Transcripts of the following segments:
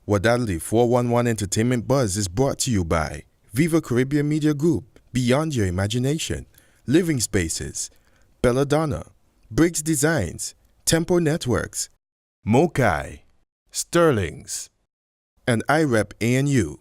Wadadli 411 Entertainment Buzz is brought to you by Viva Caribbean Media Group, Beyond Your Imagination, Living Spaces, Belladonna, Briggs Designs, Tempo Networks, Mokai, Sterling's, and IREP ANU.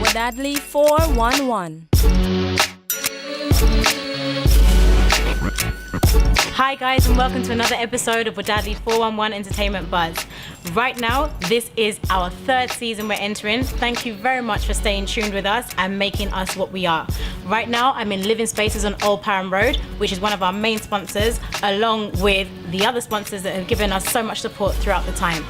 Wadadli 411. Hi guys, and welcome to another episode of Wadadli 411 Entertainment Buzz. Right now, this is our third season we're entering. Thank you very much for staying tuned with us and making us what we are. Right now, I'm in Living Spaces on Old Parham Road, which is one of our main sponsors, along with the other sponsors that have given us so much support throughout the time.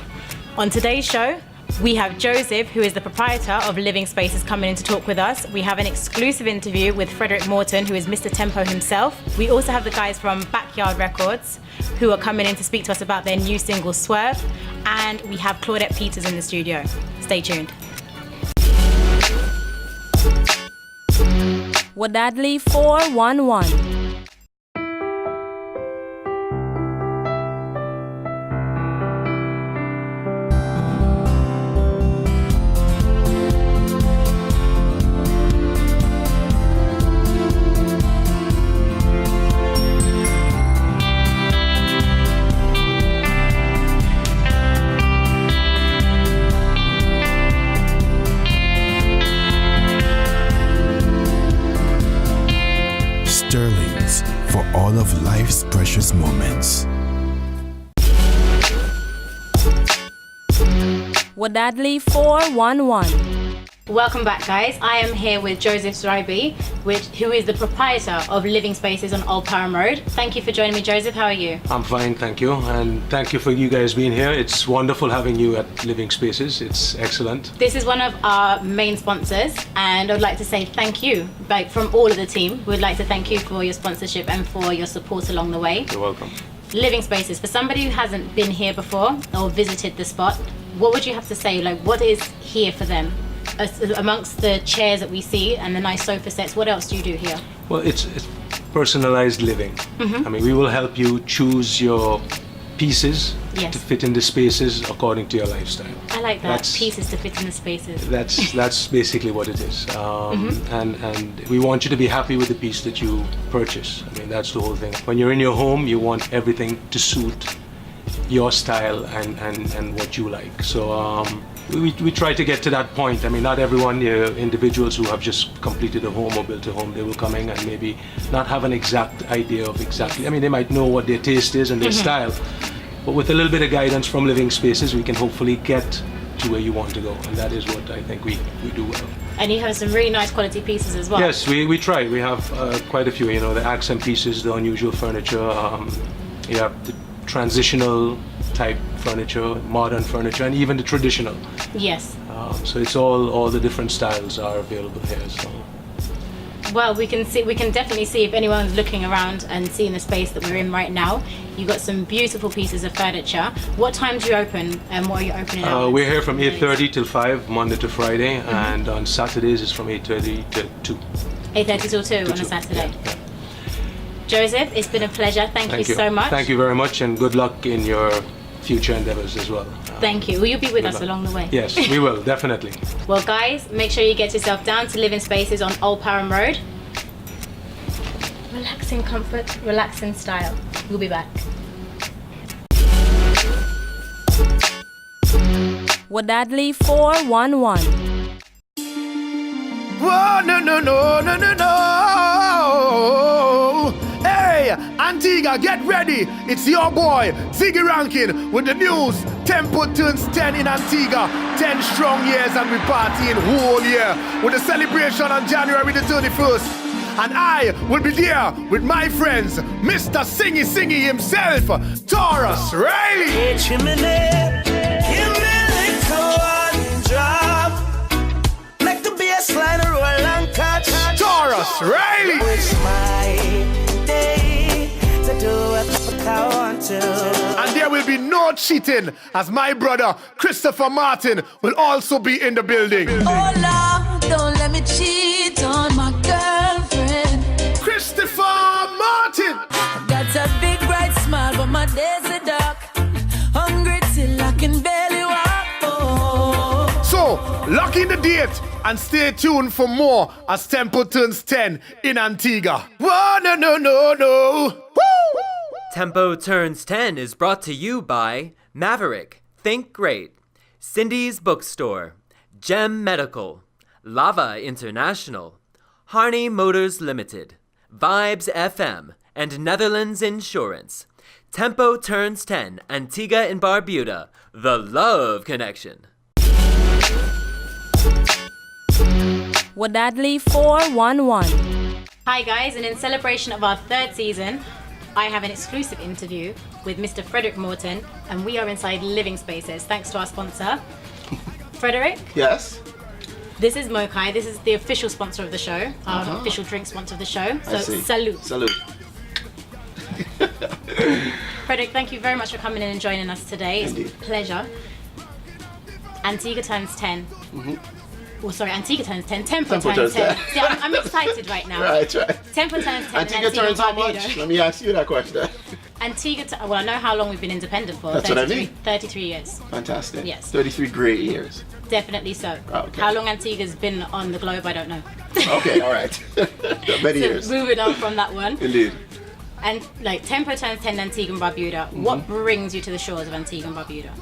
On today's show, we have Joseph, who is the proprietor of Living Spaces, coming in to talk with us. We have an exclusive interview with Frederick Morton, who is Mr. Tempo himself. We also have the guys from Backyard Records, who are coming in to speak to us about their new single, Swerve. And we have Claudette Peters in the studio. Stay tuned. Wadadli 411. Sterling's for all of life's precious moments. Wadadli 411. Welcome back, guys. I am here with Joseph Zraibi, who is the proprietor of Living Spaces on Old Parham Road. Thank you for joining me, Joseph. How are you? I'm fine, thank you. And thank you for you guys being here. It's wonderful having you at Living Spaces. It's excellent. This is one of our main sponsors, and I'd like to say thank you, from all of the team. We'd like to thank you for your sponsorship and for your support along the way. You're welcome. Living Spaces, for somebody who hasn't been here before or visited the spot, what would you have to say? What is here for them? Amongst the chairs that we see and the nice sofa sets, what else do you do here? Well, it's personalized living. I mean, we will help you choose your pieces to fit in the spaces according to your lifestyle. I like that, pieces to fit in the spaces. That's basically what it is. And we want you to be happy with the piece that you purchase. I mean, that's the whole thing. When you're in your home, you want everything to suit your style and what you like. So we try to get to that point. I mean, not everyone, individuals who have just completed a home or built a home, they will come in and maybe not have an exact idea of exactly, I mean, they might know what their taste is and their style, but with a little bit of guidance from Living Spaces, we can hopefully get to where you want to go, and that is what I think we do well. And you have some really nice quality pieces as well. Yes, we try. We have quite a few, the accent pieces, the unusual furniture, you have the transitional type furniture, modern furniture, and even the traditional. Yes. So it's all the different styles are available here. So. Well, we can definitely see if anyone's looking around and seeing the space that we're in right now. You've got some beautiful pieces of furniture. What time do you open and what are you opening hours? We're here from 8:30 till 5, Monday to Friday, and on Saturdays it's from 8:30 to 2. 8:30 till 2 on a Saturday. Yeah. Joseph, it's been a pleasure. Thank you so much. Thank you very much, and good luck in your future endeavors as well. Thank you. Will you be with us along the way? Yes, we will, definitely. Well, guys, make sure you get yourself down to Living Spaces on Old Parham Road. Relaxing comfort, relaxing style. We'll be back. Wadadli 411. Whoa, no. Hey, Antigua, get ready. It's your boy, Ziggy Rankin, with the news. Tempo turns 10 in Antigua. 10 strong years and we partying whole year. With a celebration on January the 31st. And I will be there with my friends, Mr. Singy himself, Taurus Riley. Hey, chimney, give me a little one drop. Make the bassline roll and catch. Taurus Riley. It's my day to do what I want to. And there will be no cheating, as my brother Christopher Martin will also be in the building. Oh Lord, don't let me cheat on my girlfriend. Christopher Martin. Got a big bright smile, but my days are dark. Hungry till I can barely walk. Oh. So, lock in the date and stay tuned for more as Tempo turns 10 in Antigua. Whoa, no. Woo! Tempo Turns 10 is brought to you by Maverick, Think Great, Cindy's Bookstore, Gem Medical, Lava International, Harney Motors Limited, Vibes FM, and Netherlands Insurance. Tempo Turns 10, Antigua and Barbuda, the Love Connection. Wadadli 411. Hi guys, and in celebration of our third season, I have an exclusive interview with Mr. Frederick Morton, and we are inside Living Spaces, thanks to our sponsor. Frederick? Yes? This is Mokai. This is the official sponsor of the show, our official drink sponsor of the show. So I see. salute. Salute. Frederick, thank you very much for coming in and joining us today. It's Indeed. a pleasure. Antigua turns 10. Oh, sorry, Antigua turns 10. Tempo turns 10. See, I'm excited right now. Right. Tempo turns 10. Antigua turns how much? Let me ask you that question. Well, I know how long we've been independent for. That's what I mean. 33 years. Fantastic. Yes. 33 great years. Definitely so. Okay. How long Antigua's been on the globe, I don't know. Okay, all right. Many years. So moving on from that one. Indeed. And like Tempo turns 10 Antigua and Barbuda. What brings you to the shores of Antigua and Barbuda?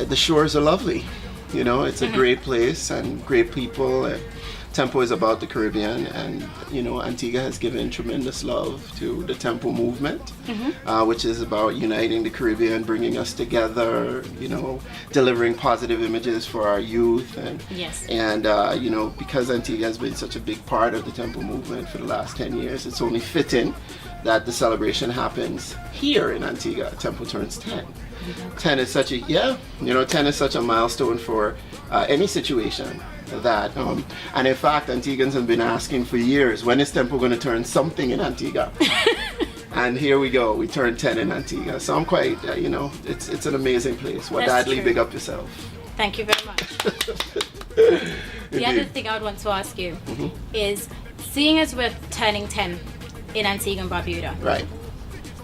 The shores are lovely. You know, it's a great place and great people. And Tempo is about the Caribbean, and you know, Antigua has given tremendous love to the Tempo movement, which is about uniting the Caribbean, bringing us together. You know, delivering positive images for our youth, and you know, because Antigua has been such a big part of the Tempo movement for the last 10 years, it's only fitting that the celebration happens here in Antigua. Tempo turns 10. 10 is such a 10 is such a milestone for any situation that and in fact Antiguans have been asking for years, when is Tempo going to turn something in Antigua? And here we go, we turned 10 in Antigua, so I'm quite it's an amazing place. Wadadli, big up yourself. Thank you very much. The other thing I would want to ask you is, seeing as we're turning 10 in Antigua and Barbuda, right,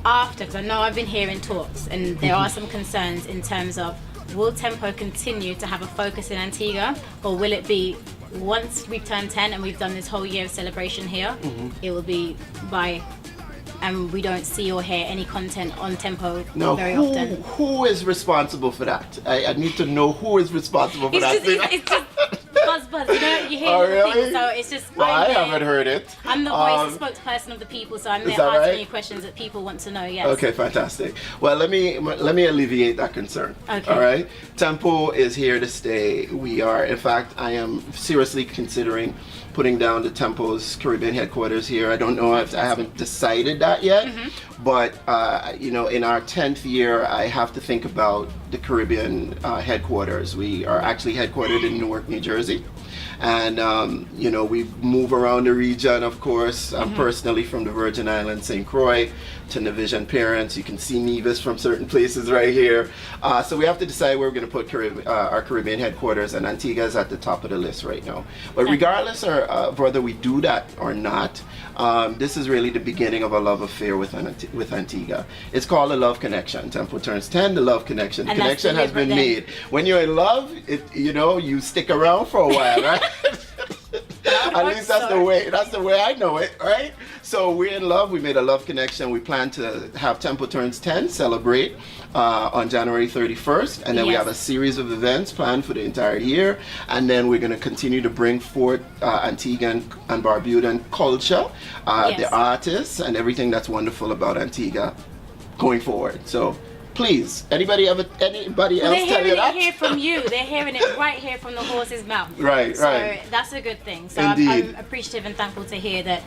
after, because I know I've been hearing talks and there are some concerns in terms of, will Tempo continue to have a focus in Antigua, or will it be once we've turned 10 and we've done this whole year of celebration here, it will be bye, and we don't see or hear any content on Tempo very often? Who is responsible for that? I need to know who is responsible for that. It's just buzz, you know, you hear really? people, so it's just, well, I haven't heard it. I'm the voice, the spokesperson of the people, so I'm there asking you questions that people want to know, yes. Okay, fantastic. Well, let me alleviate that concern. Okay. All right? Tempo is here to stay. We are, in fact, I am seriously considering putting down the Tempo's Caribbean headquarters here. I don't know if I haven't decided that yet, but you know, in our 10th year, I have to think about the Caribbean headquarters. We are actually headquartered in Newark, New Jersey. And you know, we move around the region, of course. I'm personally from the Virgin Islands, St. Croix, to Navision Parents. You can see Nevis from certain places right here. So we have to decide where we're going to put our Caribbean headquarters, and Antigua is at the top of the list right now. But regardless of whether we do that or not, this is really the beginning of a love affair with Antigua. It's called a love connection. Tempo turns 10, the love connection. The connection has been made. When you're in love, you know, you stick around for a while, right? At least that's the way I know it, right? So we're in love. We made a love connection. We plan to have Tempo Turns 10 celebrate on January 31st, and then we have a series of events planned for the entire year, and then we're going to continue to bring forth Antiguan and Barbudan culture, the artists, and everything that's wonderful about Antigua going forward. So Please, anybody else They're tell you hearing that? it here from you. They're hearing it right here from the horse's mouth. Right, so right. that's a good thing. So Indeed. I'm appreciative and thankful to hear that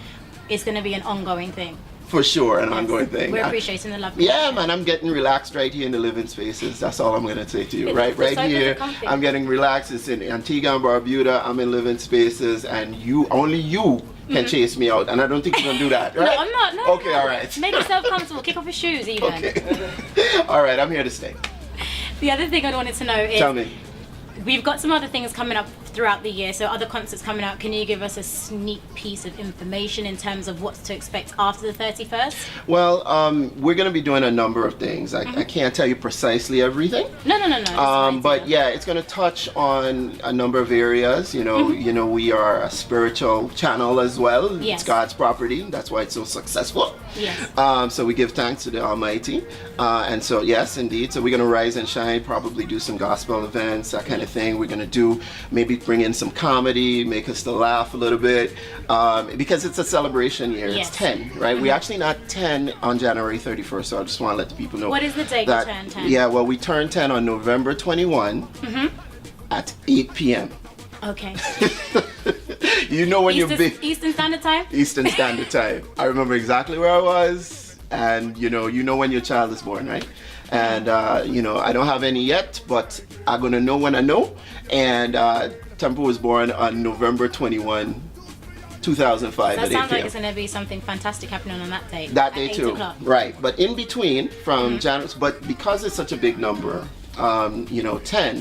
it's going to be an ongoing thing. For sure, an ongoing thing. We're appreciating the love. Yeah, man, I'm getting relaxed right here in the living spaces. That's all I'm gonna say to you. Right here, I'm getting relaxed. It's in Antigua and Barbuda. I'm in living spaces, and only you can chase me out. And I don't think you're gonna do that, right? No, I'm not. No. Okay, all right. Make yourself comfortable. Kick off your shoes, even. Okay. All right, I'm here to stay. The other thing I wanted to know is, Tell me. we've got some other things coming up throughout the year, so other concerts coming out. Can you give us a sneak piece of information in terms of what to expect after the 31st? Well, we're going to be doing a number of things. I can't tell you precisely everything. No. But yeah, it's going to touch on a number of areas. You know, we are a spiritual channel as well. Yes. It's God's property. That's why it's so successful. Yes. So we give thanks to the Almighty. And so, yes, indeed. So we're going to rise and shine, probably do some gospel events, that kind of thing. We're going to do maybe bring in some comedy, make us to laugh a little bit, because it's a celebration year. Yes. It's 10, right? We're actually not 10 on January 31st, so I just want to let the people know. What is the date you turn 10? Yeah, well, we turn 10 on November 21 at 8 p.m. Okay. You know when you're big. Eastern Standard Time? Eastern Standard Time. I remember exactly where I was, and you know when your child is born, right? And I don't have any yet, but I'm gonna know when I know. And Tempo was born on November 21, 2005 That at 8 sounds like p.m. it's going to be something fantastic happening on that date. That at day 8 too, o'clock. right? But in between, from January, but because it's such a big number, 10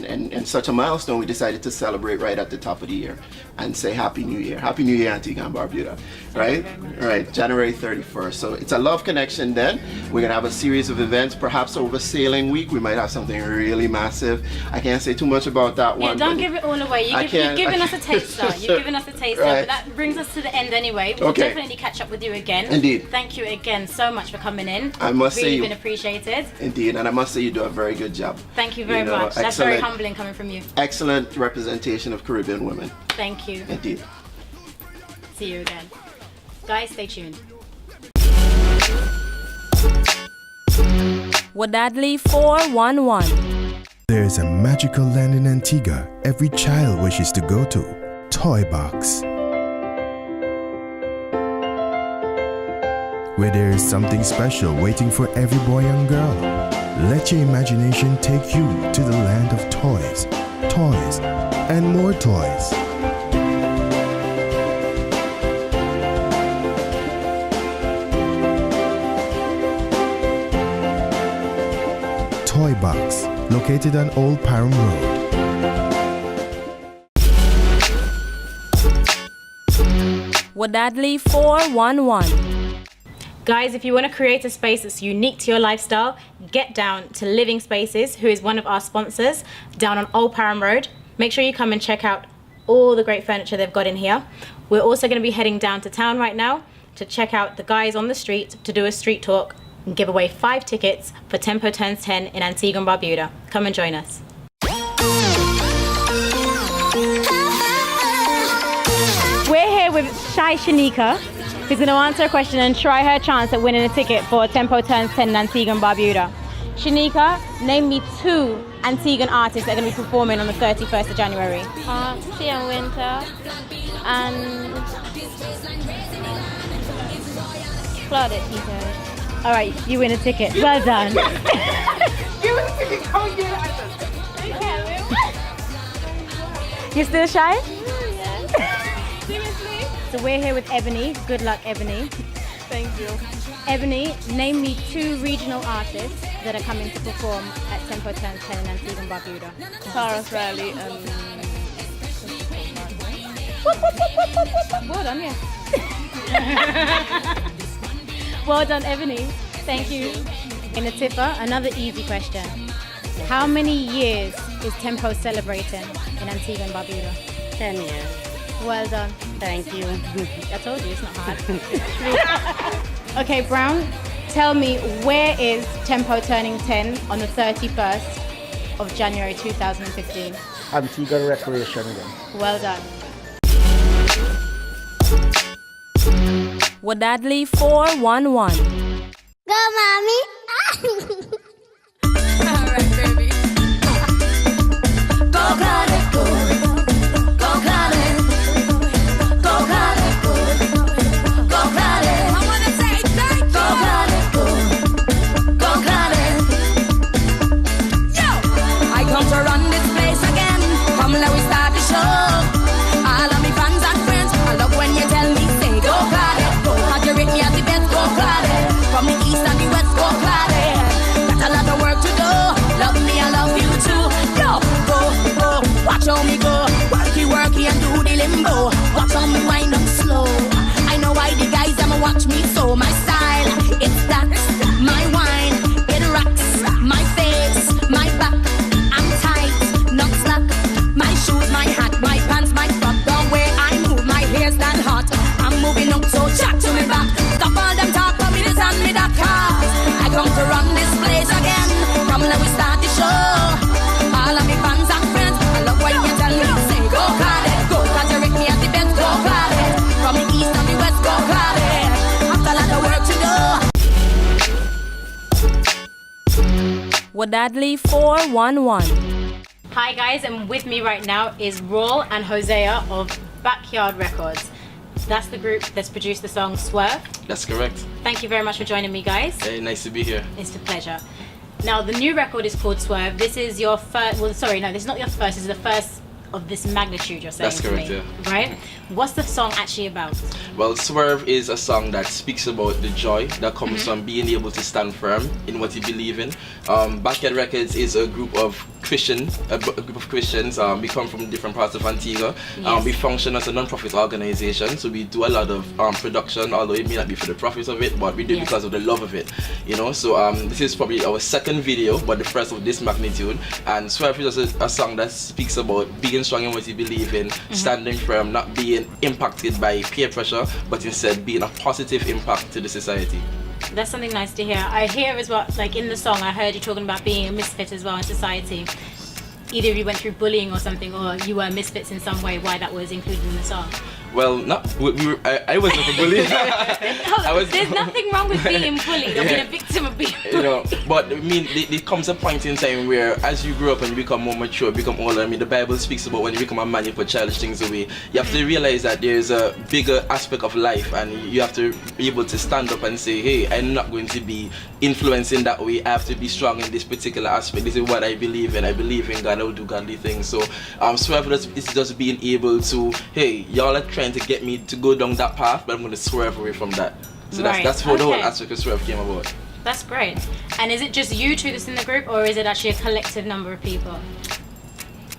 and such a milestone, we decided to celebrate right at the top of the year and say Happy New Year. Happy New Year, Antigua and Barbuda, right? Right, January 31st. So it's a love connection then. We're going to have a series of events, perhaps over Sailing Week. We might have something really massive. I can't say too much about that one. Yeah, don't give it all away. You've given us a taster. You've given us a taster. Right. But that brings us to the end anyway. We'll Okay. definitely catch up with you again. Indeed. Thank you again so much for coming in. I must say really you- been appreciated. Indeed, and I must say you do a very good job. Thank you very much. That's very humbling coming from you. Excellent representation of Caribbean women. Thank you. Indeed. See you again. Guys, stay tuned. Wadadli 411. There's a magical land in Antigua every child wishes to go to. Toy Box. Where there is something special waiting for every boy and girl. Let your imagination take you to the land of toys, toys, and more toys. Toy Box, located on Old Parham Road. Wadadli 411. Guys, if you want to create a space that's unique to your lifestyle, get down to Living Spaces, who is one of our sponsors, down on Old Parham Road. Make sure you come and check out all the great furniture they've got in here. We're also going to be heading down to town right now to check out the guys on the street to do a street talk and give away 5 tickets for Tempo Turns 10 in Antigua and Barbuda. Come and join us. We're here with Shy Shanika, who's going to answer a question and try her chance at winning a ticket for Tempo Turns 10 in Antigua and Barbuda. Shanika, name me 2 Antiguan artists that are going to be performing on the 31st of January. Sea and Winter and Flooded, he said. All right, you win a ticket. Well done. You're still shy? Yeah. Seriously? So we're here with Ebony. Good luck, Ebony. Thank you. Ebony, name me 2 regional artists that are coming to perform at Tempo Turns 10 in Antigua and Barbuda. Taurus Riley and Well done, yes. Well done, Ebony. Thank you. In Atifa, another easy question. How many years is Tempo celebrating in Antigua and Barbuda? 10 years. Well done. Thank you. I told you, it's not hard. Okay, Brown, tell me, where is Tempo turning 10 on the 31st of January 2015? Antigua Recreation again. Well done. Wadadli 411. Go, mommy. Wadadli 411. Hi guys, and with me right now is Raul and Hosea of Backyard Records. That's the group that's produced the song Swerve. That's correct. Thank you very much for joining me, guys. Hey, nice to be here. It's a pleasure. Now, the new record is called Swerve. This is your first, well, sorry, no, this is not your first, this is the first of this magnitude you're saying. That's correct, to me, yeah. Right? What's the song actually about? Well, Swerve is a song that speaks about the joy that comes from being able to stand firm in what you believe in. Backyard Records is a group of Christians. We come from different parts of Antigua. Yes. We function as a non-profit organization, so we do a lot of production, although it may not be for the profit of it, but we do it because of the love of it. You know, so this is probably our second video, but the first of this magnitude. And Swerve is just a song that speaks about being strong in what you believe in, standing firm, not being impacted by peer pressure, but instead being a positive impact to the society. That's something nice to hear. I hear as well, like in the song, I heard you talking about being a misfit as well in society. Either you went through bullying or something, or you were misfits in some way, why that was included in the song. Well, I wasn't a bully. There's nothing wrong with being bullied or being a victim of being bullied. You know, but I mean, there comes a point in time where, as you grow up and you become more mature, become older. I mean, the Bible speaks about when you become a man, you put childish things away. You have to realize that there's a bigger aspect of life, and you have to be able to stand up and say, hey, I'm not going to be influenced in that way. I have to be strong in this particular aspect. This is what I believe in. I believe in God. I will do godly things. So, Swerve is just being able to, hey, y'all are trying to get me to go down that path, but I'm going to swerve away from that. So that's how the whole aspect of Swerve came about. That's great. And is it just you two that's in the group, or is it actually a collective number of people?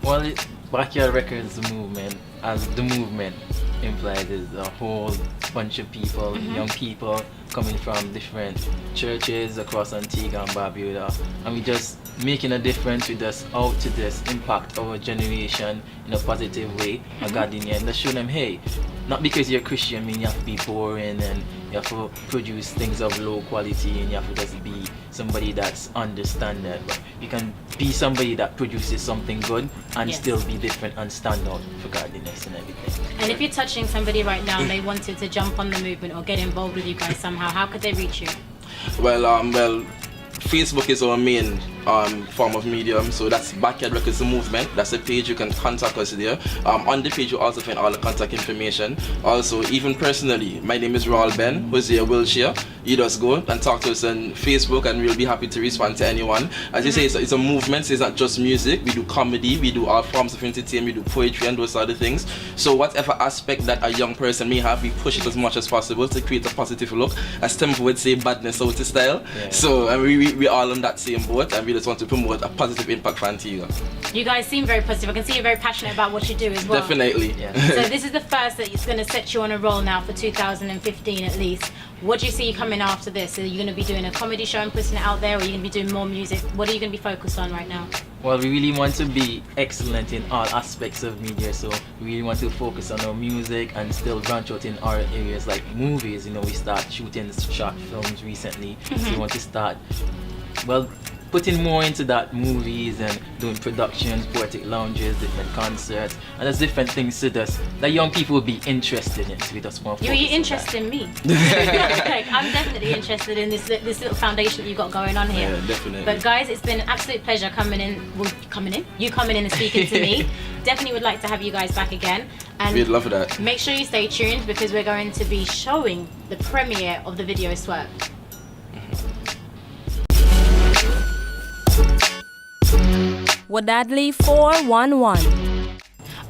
Well, Backyard Records, the movement, as the movement implies, is a whole bunch of people, young people coming from different churches across Antigua and Barbuda, and we just making a difference. We just out to just impact our generation in a positive way, a godly, and just show them, hey, not because you're Christian mean you have to be boring and you have to produce things of low quality and you have to just be somebody that's understanding, but you can be somebody that produces something good and still be different and stand out for godliness and everything. And if you're touching somebody right now and they wanted to jump on the movement or get involved with you guys somehow, how could they reach you? Well, Facebook is our main form of medium, so that's Backyard Records, the movement. That's the page. You can contact us there. On the page you also find all the contact information. Also, even personally, my name is Raul Ben, Hosea Wilshire. You just go and talk to us on Facebook and we'll be happy to respond to anyone. As you say, it's a movement, so it's not just music. We do comedy, we do all forms of entertainment, we do poetry and those other things. So whatever aspect that a young person may have, we push it as much as possible to create a positive look. As Tim would say, badness out of style. Yeah. So we're all on that same boat, and we just want to promote a positive impact for Antigua. You guys seem very positive. I can see you're very passionate about what you do as well. Definitely. Yeah. So this is the first that is going to set you on a roll now for 2015 at least. What do you see you coming after this? Are you going to be doing a comedy show and putting it out there, or are you going to be doing more music? What are you going to be focused on right now? Well, we really want to be excellent in all aspects of media, so we really want to focus on our music and still branch out in other areas like movies. You know, we start shooting short films recently, so we want to start, well, putting more into that, movies and doing productions, poetic lounges, different concerts, and there's different things to us that young people will be interested in. So we just want to You're interested in me. Like, I'm definitely interested in this little foundation that you've got going on here. Yeah, definitely. But guys, it's been an absolute pleasure you coming in and speaking to me. Definitely would like to have you guys back again. And we'd love that. Make sure you stay tuned because we're going to be showing the premiere of the video Swerve. Wadadli 411.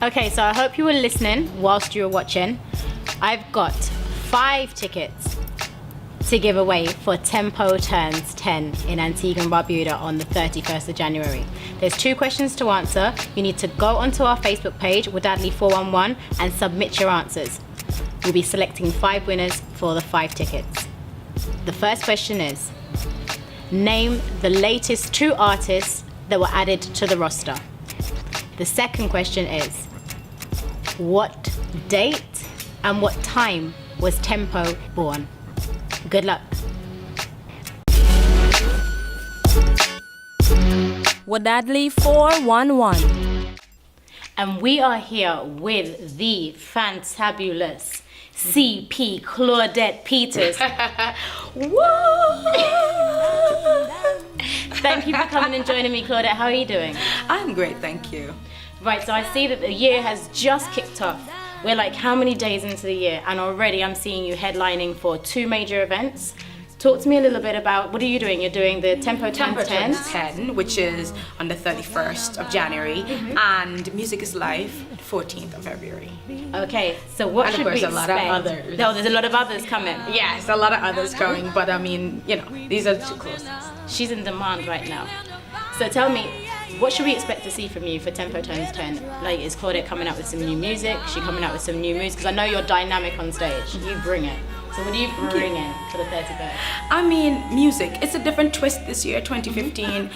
Okay, so I hope you were listening whilst you were watching. I've got 5 tickets to give away for Tempo Turns 10 in Antigua and Barbuda on the 31st of January. There's 2 questions to answer. You need to go onto our Facebook page, Wadadli 411, and submit your answers. We'll be selecting 5 winners for the 5 tickets. The first question is, name the latest 2 artists that were added to the roster. The second question is, what date and what time was Tempo born? Good luck. Wadadli 411. And we are here with the fantabulous CP Claudette Peters. Woo! Thank you for coming and joining me, Claudette. How are you doing? I'm great, thank you. Right, so I see that the year has just kicked off. We're like how many days into the year, and already I'm seeing you headlining for 2 major events. Talk to me a little bit about, what are you doing? You're doing the Tempo Turns 10, which is on the 31st of January, and Music is Live, 14th of February. Okay, so what and should of course we a lot expect? of others. No, there's a lot of others coming. Yes, a lot of others coming, but I mean, you know, these are the 2 closest. She's in demand right now. So tell me, what should we expect to see from you for Tempo Turns 10? Like, is Claudette coming out with some new music? Is she coming out with some new moves? Because I know you're dynamic on stage. You bring it. So what do you bring in for the 31st? I mean, music. It's a different twist this year. 2015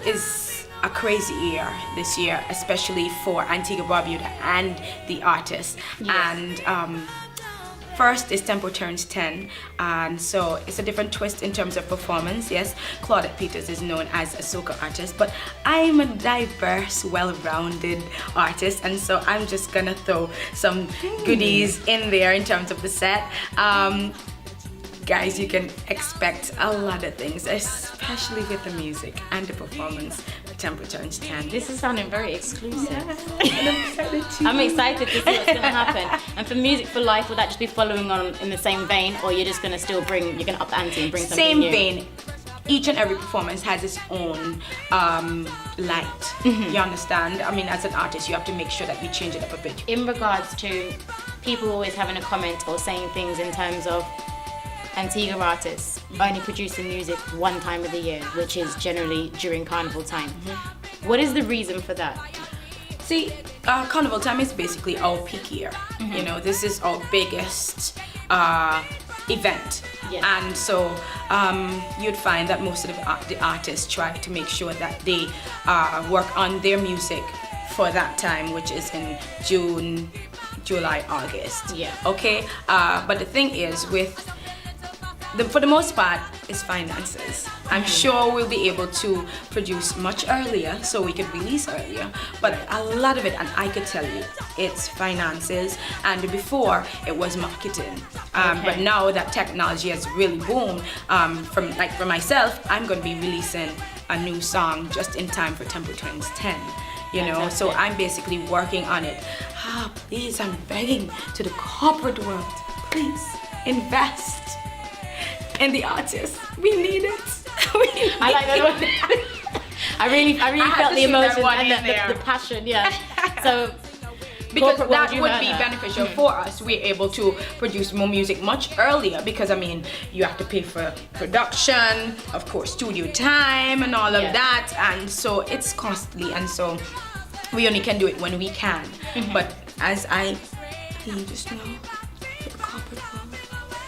is a crazy year this year, especially for Antigua Barbuda and the artists. Yes. And first is Tempo Turns 10, and so it's a different twist in terms of performance. Yes, Claudette Peters is known as a soca artist, but I'm a diverse, well-rounded artist, and so I'm just gonna throw some goodies in there in terms of the set. Guys, you can expect a lot of things, especially with the music and the performance for Tempo Turns 10. This is sounding very exclusive. Yeah. I'm excited to see what's going to happen. And for Music for Life, will that just be following on in the same vein, or you're just going to still bring, you're going to up the ante and bring something same new? Vein. Each and every performance has its own light. You understand? I mean, as an artist, you have to make sure that you change it up a bit. In regards to people always having a comment or saying things in terms of Antigua artists only producing music one time of the year, which is generally during carnival time. What is the reason for that? See, carnival time is basically our peak year. You know, this is our biggest event. Yes. And so you'd find that most of the artists try to make sure that they work on their music for that time, which is in June, July, August. Yeah. Okay? But the thing is, for the most part, it's finances. I'm sure we'll be able to produce much earlier so we could release earlier, but a lot of it, and I could tell you, it's finances, and before it was marketing. But now that technology has really boomed, for myself, I'm going to be releasing a new song just in time for Tempo Turns 10. You know, so I'm basically working on it. Please, I'm begging to the corporate world, please invest in the artists. We need it. I like that one. I really felt the emotion and the passion, yeah. So because that would be beneficial for us. We're able to produce more music much earlier because I mean you have to pay for production, of course studio time and all of that, and so it's costly, and so we only can do it when we can. But as I please just know, for the corporate world,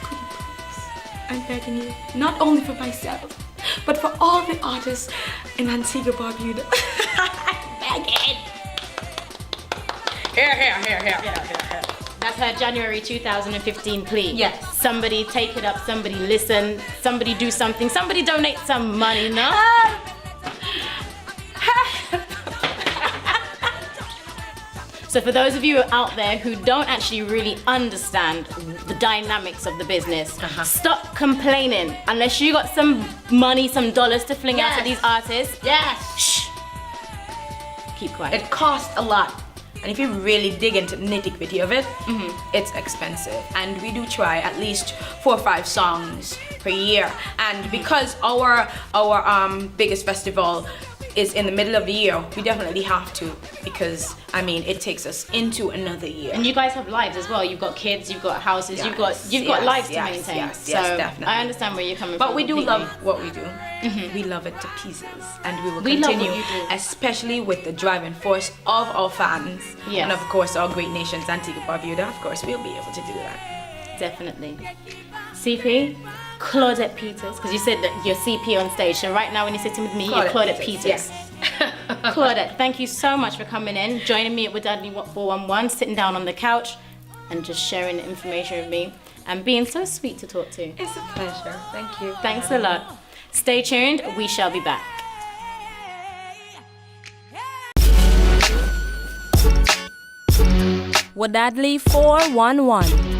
could you please, I'm begging you, not only for myself, but for all the artists in Antigua Barbuda. I'm begging. Here. That's her January 2015 plea. Yes. Somebody take it up, somebody listen, somebody do something, somebody donate some money, no? So for those of you out there who don't actually really understand the dynamics of the business, stop complaining. Unless you got some money, some dollars to fling out to these artists. Yes. Shh. Keep quiet. It costs a lot. And if you really dig into the nitty-gritty of it, it's expensive. And we do try at least 4 or 5 songs per year. And because our biggest festival is in the middle of the year, we definitely have to, because I mean it takes us into another year. And you guys have lives as well. You've got kids, you've got houses, you've got lives to maintain. Yes, so definitely. I understand where you're coming from. But we do completely. love what we do. We love it to pieces, and we will We love continue, what you do. especially with the driving force of our fans, and of course our great nations, Antigua Barbuda. Of course, we'll be able to do that. Definitely. CP, Claudette Peters, because you said that you're CP on stage, so right now when you're sitting with me, you're Claudette Peters. Yes. Claudette, thank you so much for coming in, joining me at Wadadli 411, sitting down on the couch and just sharing the information with me and being so sweet to talk to. It's a pleasure. Thank you. Thanks a lot. Stay tuned, we shall be back. Wadadli 411.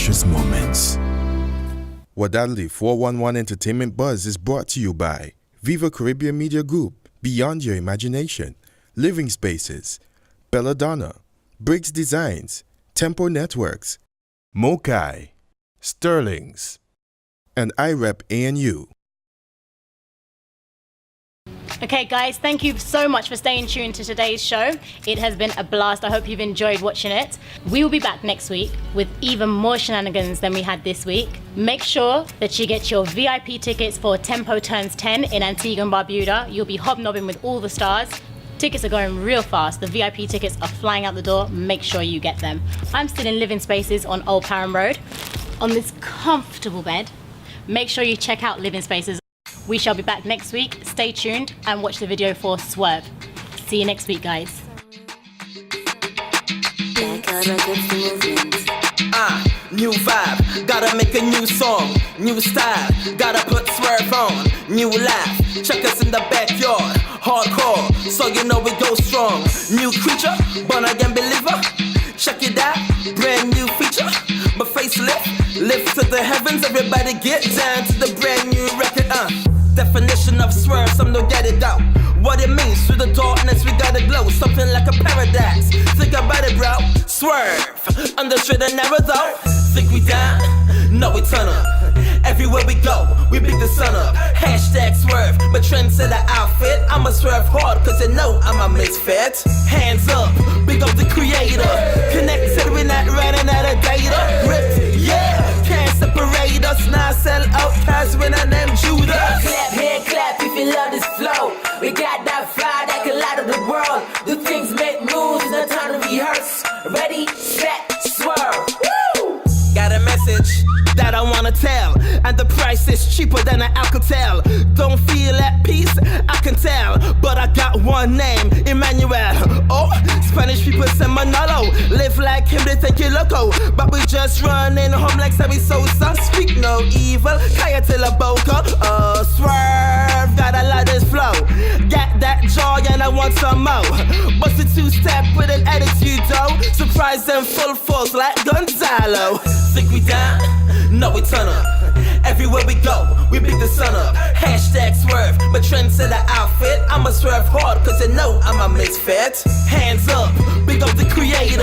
precious moments. Wadadli 411 Entertainment Buzz is brought to you by Viva Caribbean Media Group, Beyond Your Imagination, Living Spaces, Belladonna, Briggs Designs, Tempo Networks, Mokai, Sterling's, and IREP ANU. Okay guys, thank you so much for staying tuned to today's show. It has been a blast. I hope you've enjoyed watching it. We will be back next week with even more shenanigans than we had this week. Make sure that you get your VIP tickets for Tempo Turns 10 in Antigua and Barbuda. You'll be hobnobbing with all the stars. Tickets are going real fast. The VIP tickets are flying out the door. Make sure you get them. I'm still in Living Spaces on Old Parham Road on this comfortable bed. Make sure you check out Living Spaces. We shall be back next week. Stay tuned and watch the video for Swerve. See you next week, guys. New vibe, gotta make a new song, new style, gotta put Swerve on, new life, check us in the backyard, hardcore, so you know we go strong, new creature, born again believer, check it out, brand new feature, my facelift, lift to the heavens, everybody get down to the brand new record, definition of Swerve, some don't get it out. What it means, through the darkness we gotta glow, something like a paradise. Think about it, bro. Swerve, under straight and narrow though. Think we down? No, we turn up. Everywhere we go, we beat the sun up. Hashtag Swerve, my trendsetter outfit. I'ma swerve hard, cause you know I'm a misfit. Hands up, big up the creator. Connected, we're not running out of data. Ripped, yeah. Can't separate us, now sell out cause when I name Judas. Clap, hand clap if you love this flow. We got that fly that can light up the world. Do things, make moves, no time to rehearse. Ready, set, swerve. Woo! Got a message that I wanna tell, and the price is cheaper than an Alcatel. Don't feel at peace, I can tell, but I got one name, Emmanuel. Oh, Spanish people say Manolo. Live like him, they think you loco, but we just running home like Sammy Sosa. Speak no evil, Kaya till a boca. Swerve, got a lot of flow. Got that joy and I want some more. Bust a two-step with an attitude though. Surprise them full force like Gonzalo. Think we down? No, we turn up. Everywhere we go, we beat the sun up. Hashtag Swerve, my trendsetter outfit. I'ma swerve hard, cause you know I'm a misfit. Hands up, big up the creator.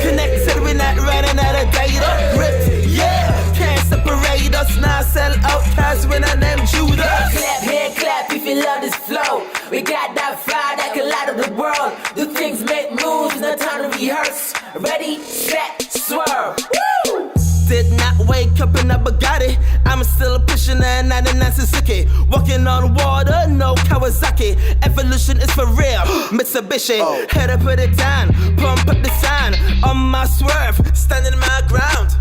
Connected, we're not running out of data. Ripped, yeah. Can't separate us, now sell out cause when I name Judas. Clap, hand clap if you love this flow. We got that fly that can light up the world. Do things, make moves, no time to rehearse. Ready, set, swerve. Woo! Did not wake up in a Bugatti. I'm still pushing a 99 Suzuki. Walking on water, no Kawasaki. Evolution is for real, Mitsubishi. Had to put it down, pump up the sign on my Swerve, standing my ground.